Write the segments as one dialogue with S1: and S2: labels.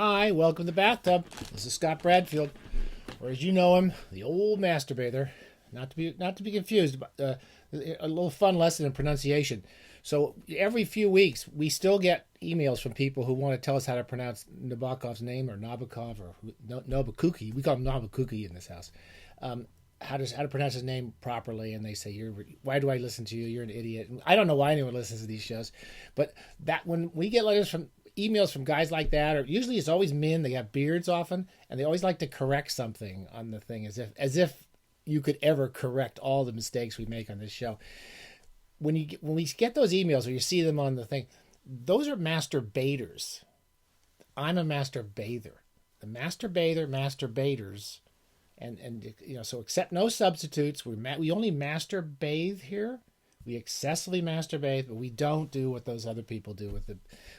S1: Hi, welcome to the bathtub. This is Scott Bradfield, or as you know him, the old masturbator. Not to be confused, but a little fun lesson in pronunciation. So every few weeks, we still get emails from people who want to tell us how to pronounce Nabokov's name, or Nabokov, or Nobukuki. We call him Nobukuki in this house. How to pronounce his name properly, and they say, why do I listen to you? You're an idiot. And I don't know why anyone listens to these shows, but that when we get emails from guys like that, or usually it's always men, they have beards often, and they always like to correct something on the thing, as if you could ever correct all the mistakes we make on this show. When we get those emails, or you see them on the thing, those are masturbators. I'm a masturbator. The masturbators, and so accept no substitutes. We only masturbate here. We excessively masturbate, but we don't do what those other people do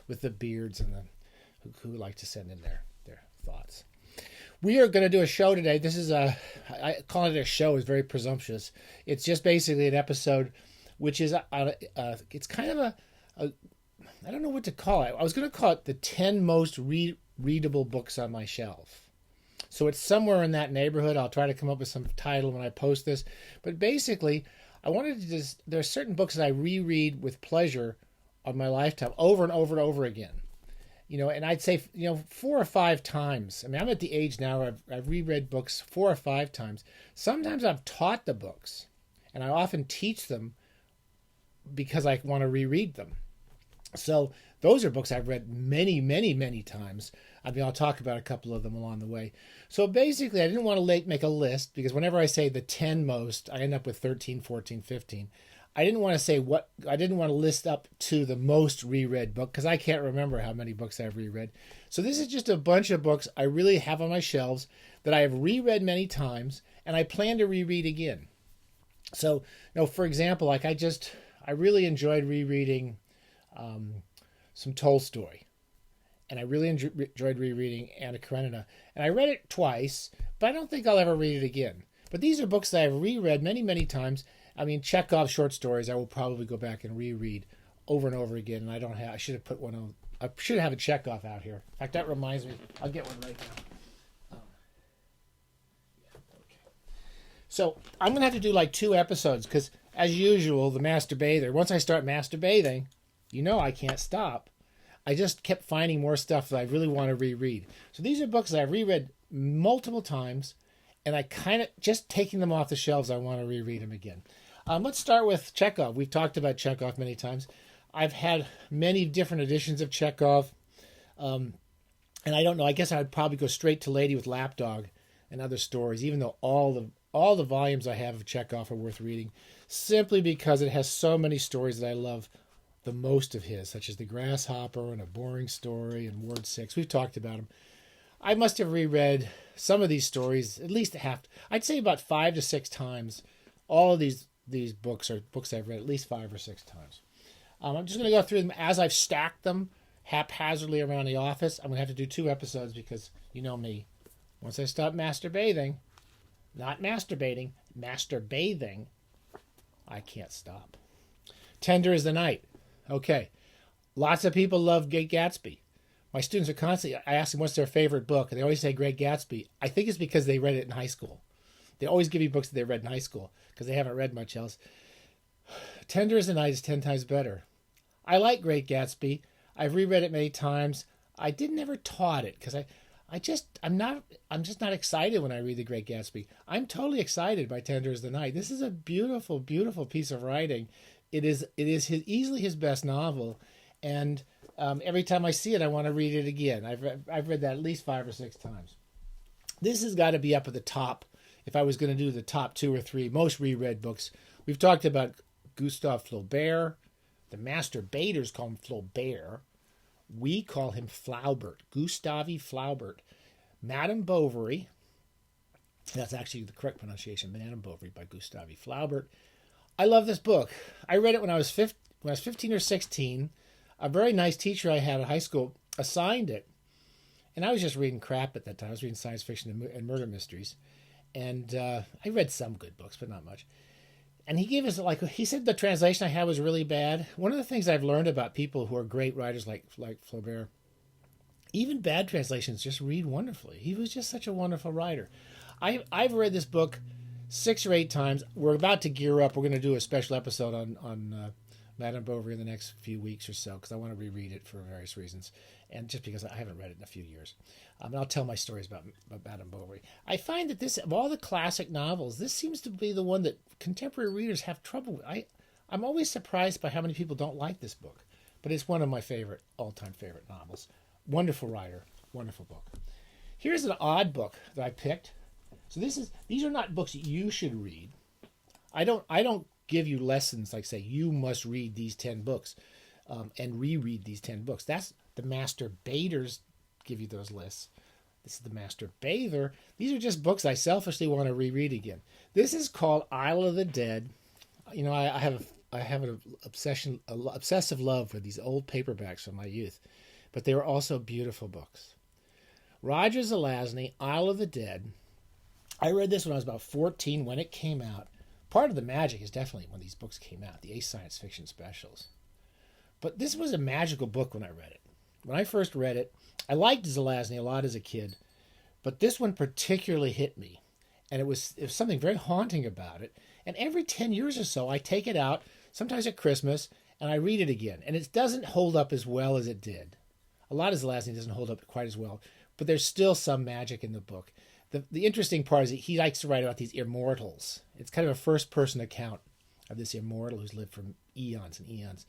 S1: with the beards and who like to send in their thoughts. We are going to do a show today. This is I call it a show is very presumptuous. It's just basically an episode, which is it's kind of a I don't know what to call it. I was going to call it the 10 most readable books on my shelf. So it's somewhere in that neighborhood. I'll try to come up with some title when I post this. But basically, I wanted to there are certain books that I reread with pleasure on my lifetime over and over and over again. And I'd say, 4 or 5 times. I mean, I'm at the age now where I've reread books 4 or 5 times. Sometimes I've taught the books, and I often teach them because I want to reread them. So those are books I've read many, many, many times. I mean, I'll talk about a couple of them along the way. So basically, I didn't want to make a list, because whenever I say the 10 most, I end up with 13, 14, 15. I didn't want to list up to the most reread book, because I can't remember how many books I've reread. So this is just a bunch of books I really have on my shelves that I have reread many times, and I plan to reread again. So, for example, like I really enjoyed rereading some Tolstoy. And I really enjoyed rereading Anna Karenina. And I read it twice, but I don't think I'll ever read it again. But these are books that I've reread many, many times. I mean, Chekhov's short stories I will probably go back and reread over and over again. And I should have put one on. I should have a Chekhov out here. In fact, that reminds me. I'll get one right now. Okay. So I'm going to have to do like 2 episodes, because as usual, the masturbator, once I start masturbating, I can't stop. I just kept finding more stuff that I really want to reread. So these are books that I've reread multiple times, and I kind of just taking them off the shelves. I want to reread them again. Let's start with Chekhov. We've talked about Chekhov many times. I've had many different editions of Chekhov, and I don't know. I guess I'd probably go straight to Lady with Lapdog and other stories, even though all the volumes I have of Chekhov are worth reading, simply because it has so many stories that I love the most of his, such as The Grasshopper and A Boring Story and Ward 6. We've talked about them. I must have reread some of these stories at least I'd say about 5 to 6 times. All of these books are books I've read at least 5 or 6 times. I'm just going to go through them as I've stacked them haphazardly around the office. I'm going to have to do 2 episodes because you know me. Once I stop masturbating, I can't stop. Tender is the Night. Okay. Lots of people love Great Gatsby. My students are constantly, I ask them what's their favorite book, and they always say Great Gatsby. I think it's because they read it in high school. They always give me books that they read in high school because they haven't read much else. Tender is the Night is 10 times better. I like Great Gatsby. I've reread it many times. I didn't ever taught it because I'm just not excited when I read The Great Gatsby. I'm totally excited by Tender is the Night. This is a beautiful, beautiful piece of writing. It is easily his best novel, and every time I see it, I want to read it again. I've read that at least 5 or 6 times. This has got to be up at the top if I was going to do the top 2 or 3 most reread books. We've talked about Gustave Flaubert. The masturbators call him Flaubert. We call him Flaubert, Gustave Flaubert. Madame Bovary. That's actually the correct pronunciation, Madame Bovary by Gustave Flaubert. I love this book. I read it when I was 15 or 16. A very nice teacher I had at high school assigned it. And I was just reading crap at that time. I was reading science fiction and murder mysteries. And I read some good books, but not much. And he gave us, he said the translation I had was really bad. One of the things I've learned about people who are great writers like Flaubert even bad translations just read wonderfully. He was just such a wonderful writer. I've read this book 6 or 8 times. We're about to gear up. We're going to do a special episode on Madame Bovary in the next few weeks or so, because I want to reread it for various reasons, and just because I haven't read it in a few years. And I'll tell my stories about Madame Bovary. I find that this, of all the classic novels, this seems to be the one that contemporary readers have trouble with. I'm always surprised by how many people don't like this book, but it's one of my all-time favorite novels. Wonderful writer, wonderful book. Here's an odd book that I picked. So these are not books you should read. I don't give you lessons like, say, you must read these 10 books and reread these 10 books. That's the master baiters give you those lists. This is the master bather. These are just books I selfishly want to reread again. This is called Isle of the Dead. You know, I have an obsessive love for these old paperbacks from my youth, but they were also beautiful books. Roger Zelazny, Isle of the Dead. I read this when I was about 14 when it came out. Part of the magic is definitely when these books came out, the Ace Science Fiction specials. But this was a magical book when I read it. When I first read it, I liked Zelazny a lot as a kid, but this one particularly hit me. And it was something very haunting about it. And every 10 years or so, I take it out, sometimes at Christmas, and I read it again. And it doesn't hold up as well as it did. A lot of Zelazny doesn't hold up quite as well, but there's still some magic in the book. The interesting part is that he likes to write about these immortals. It's kind of a first-person account of this immortal who's lived for eons and eons.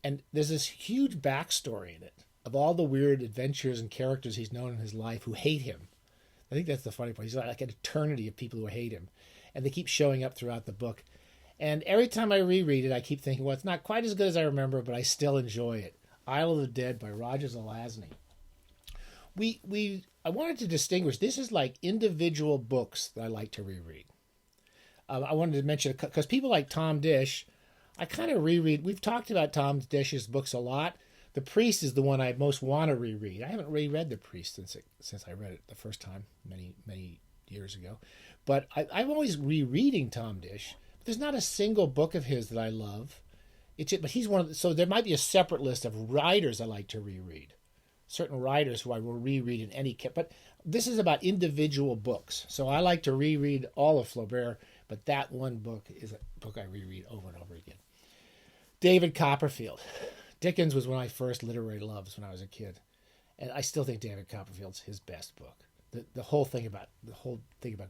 S1: And there's this huge backstory in it of all the weird adventures and characters he's known in his life who hate him. I think that's the funny part. He's like an eternity of people who hate him. And they keep showing up throughout the book. And every time I reread it, I keep thinking, well, it's not quite as good as I remember, but I still enjoy it. Isle of the Dead by Roger Zelazny. I wanted to distinguish, this is like individual books that I like to reread. I wanted to mention, because people like Tom Dish, I kind of reread. We've talked about Tom Dish's books a lot. The Priest is the one I most want to reread. I haven't reread The Priest since I read it the first time many years ago. But I'm always rereading Tom Dish. There's not a single book of his that I love. But he's one of the, so there might be a separate list of writers I like to reread. Certain writers who I will reread in any case. But this is about individual books. So I like to reread all of Flaubert, but that one book is a book I reread over and over again. David Copperfield. Dickens was one of my first literary loves when I was a kid. And I still think David Copperfield's his best book. The whole thing about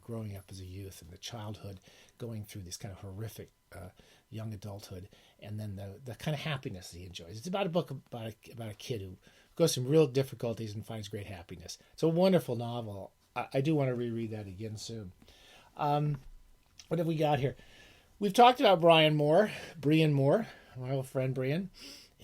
S1: growing up as a youth and the childhood, going through this kind of horrific young adulthood, and then the kind of happiness he enjoys. It's about a book about a kid who goes through real difficulties and finds great happiness. It's a wonderful novel. I do want to reread that again soon. What have we got here? We've talked about Brian Moore, my old friend Brian,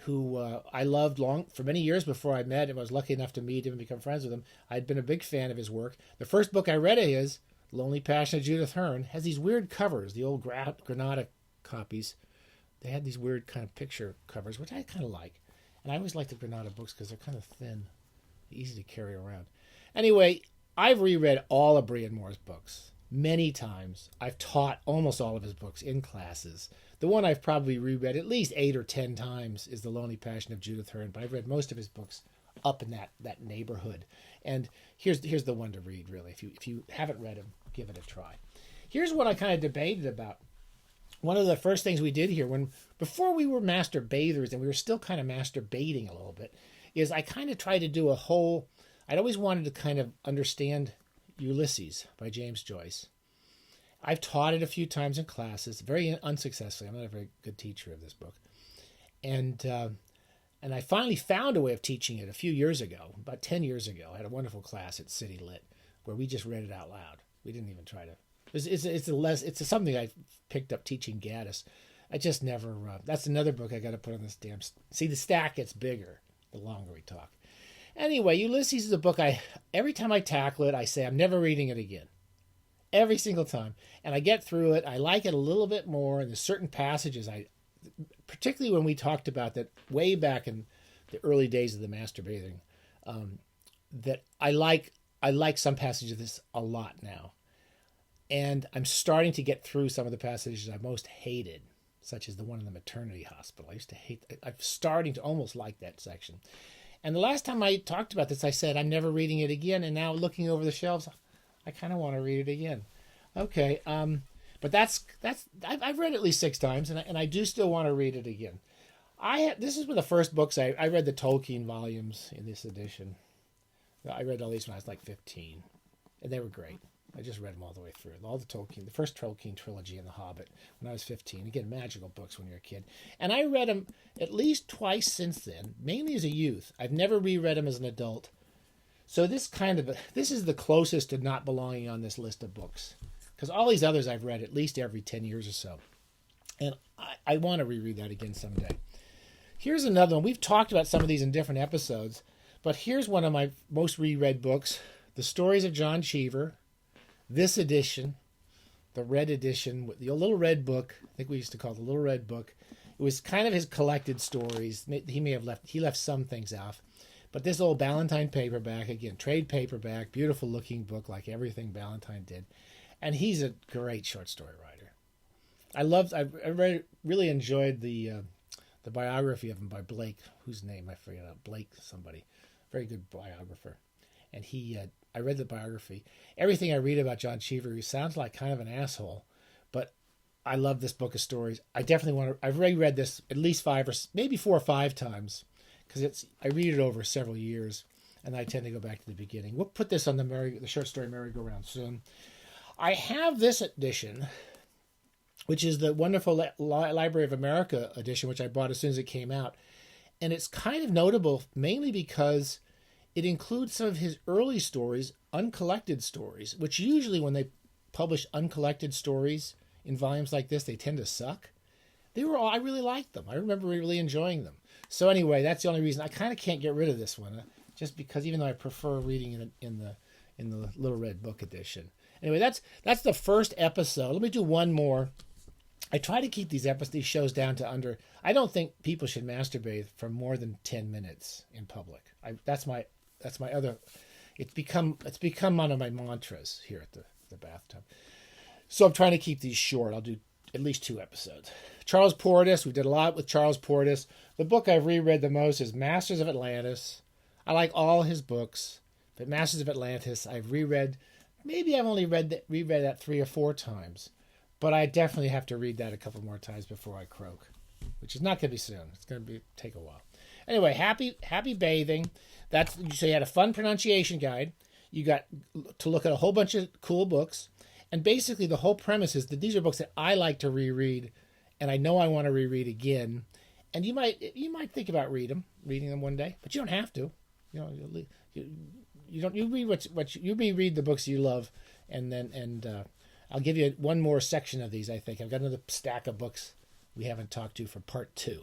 S1: who I loved for many years before I met him. I was lucky enough to meet him and become friends with him. I'd been a big fan of his work. The first book I read of his, Lonely Passion of Judith Hearn, has these weird covers, the old Granada copies. They had these weird kind of picture covers, which I kind of like. And I always like the Granada books because they're kind of thin, easy to carry around. Anyway, I've reread all of Brian Moore's books many times. I've taught almost all of his books in classes. The one I've probably reread at least 8 or 10 times is The Lonely Passion of Judith Hearn, but I've read most of his books up in that neighborhood. And here's the one to read, really. If you haven't read him, give it a try. Here's what I kind of debated about. One of the first things we did here, before we were master bathers and we were still kind of masturbating a little bit, is I kind of tried to do I'd always wanted to kind of understand Ulysses by James Joyce. I've taught it a few times in classes, very unsuccessfully. I'm not a very good teacher of this book. And I finally found a way of teaching it a few years ago, about 10 years ago. I had a wonderful class at City Lit where we just read it out loud. We didn't even try to. It's something I picked up teaching Gaddis. I just never. That's another book I got to put on this damn. See, the stack gets bigger the longer we talk. Anyway, Ulysses is a book every time I tackle it, I say I'm never reading it again. Every single time. And I get through it. I like it a little bit more. And there's certain passages, particularly when we talked about that way back in the early days of the masturbating, that I like some passages of this a lot now. And I'm starting to get through some of the passages I most hated, such as the one in the maternity hospital. I'm starting to almost like that section. And the last time I talked about this, I said I'm never reading it again. And now looking over the shelves, I kind of want to read it again. Okay, but I've read it at least 6 times, and I do still want to read it again. This is one of the first books I read the Tolkien volumes in this edition. I read all these when I was like 15, and they were great. I just read them all the way through. All the first Tolkien trilogy and The Hobbit when I was 15. Again, magical books when you're a kid. And I read them at least twice since then, mainly as a youth. I've never reread them as an adult. So this is the closest to not belonging on this list of books. Because all these others I've read at least every 10 years or so. And I want to reread that again someday. Here's another one. We've talked about some of these in different episodes. But here's one of my most reread books. The Stories of John Cheever. This edition, the red edition, with the little red book. I think we used to call it the little red book. It was kind of his collected stories. He left some things out. But this old Ballantine paperback, again, trade paperback, beautiful looking book like everything Ballantine did. And he's a great short story writer. I really enjoyed the biography of him by Blake, whose name I forget, Blake somebody. Very good biographer. And I read the biography. Everything I read about John Cheever, he sounds like kind of an asshole, but I love this book of stories. I definitely I've reread this at least 5 or maybe 4 or 5 times, because I read it over several years, and I tend to go back to the beginning. We'll put this on the short story merry-go-round soon. I have this edition, which is the wonderful Library of America edition, which I bought as soon as it came out. And it's kind of notable mainly because it includes some of his early stories, uncollected stories, which usually when they publish uncollected stories in volumes like this, they tend to suck. I really liked them. I remember really enjoying them. So anyway, that's the only reason. I kind of can't get rid of this one, just because even though I prefer reading it in the Little Red Book edition. Anyway, that's the first episode. Let me do one more. I try to keep these shows down to under. I don't think people should masturbate for more than 10 minutes in public. That's my other. It's become one of my mantras here at the bathtub. So I'm trying to keep these short. I'll do at least 2 episodes. Charles Portis. We did a lot with Charles Portis. The book I've reread the most is Masters of Atlantis. I like all his books, but Masters of Atlantis I've reread. Maybe I've only reread that 3 or 4 times. But I definitely have to read that a couple more times before I croak, which is not going to be soon. It's going to take a while. Anyway, happy bathing. So you had a fun pronunciation guide. You got to look at a whole bunch of cool books. And basically the whole premise is that these are books that I like to reread, and I know I want to reread again. And you might think about reading them one day, but you don't have to. You reread the books you love, and I'll give you one more section of these, I think. I've got another stack of books we haven't talked to for part 2.